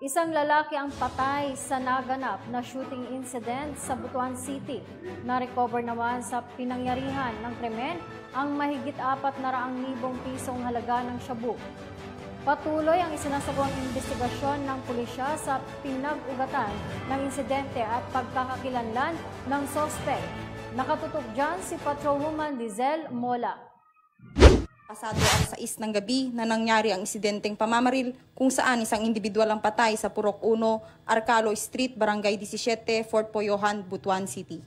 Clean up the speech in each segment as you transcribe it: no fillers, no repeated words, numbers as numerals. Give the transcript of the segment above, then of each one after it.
Isang lalaki ang patay sa naganap na shooting incident sa Butuan City. Na-recover naman sa pinangyarihan ng krimen ang mahigit 400,000 pisong halaga ng shabu. Patuloy ang isinasagawang investigasyon ng pulisya sa pinag-ugatan ng insidente at pagkakakilanlan ng sospek. Nakatutok dyan si Patrolwoman Lizelle Mola. Pasado ang 6 ng gabi na nangyari ang insidenteng pamamaril kung saan isang individual ang patay sa Purok 1, Arcalo Street, Barangay 17, Fort Poyohan, Butuan City.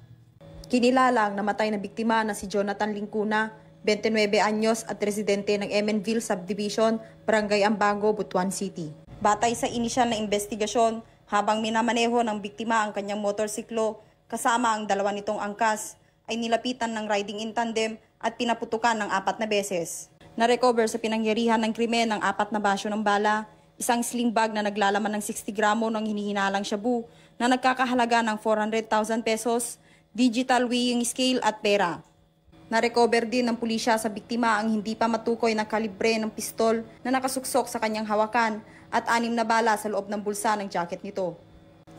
Kinilala ang namatay na biktima na si Jonathan Lincuna, 29 anyos at residente ng Emenville Subdivision, Barangay Ambago, Butuan City. Batay sa inisyal na investigasyon, habang minamaneho ng biktima ang kanyang motorsiklo kasama ang dalawa nitong angkas, ay nilapitan ng riding in tandem at pinaputukan ng 4 na beses. Na-recover sa pinangyarihan ng krimen ng 4 na basyo ng bala, isang sling bag na naglalaman ng 60 gramo ng hinihinalang shabu na nagkakahalaga ng 400,000 pesos, digital weighing scale at pera. Na-recover din ng pulisya sa biktima ang hindi pa matukoy na kalibre ng pistol na nakasuksok sa kanyang hawakan at 6 na bala sa loob ng bulsa ng jacket nito.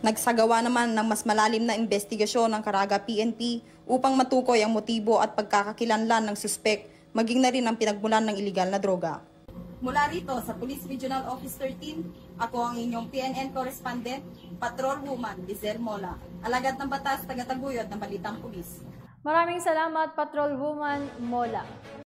Nagsagawa naman ng mas malalim na investigasyon ng Caraga PNP upang matukoy ang motibo at pagkakakilanlan ng suspek, maging na rin ang pinagmulan ng iligal na droga. Mula rito sa Police Regional Office 13, ako ang inyong PNN correspondent, Patrolwoman Lizelle Mola, alagad ng batas, tagataguyod ng Balitang Pulis. Maraming salamat, Patrolwoman Mola.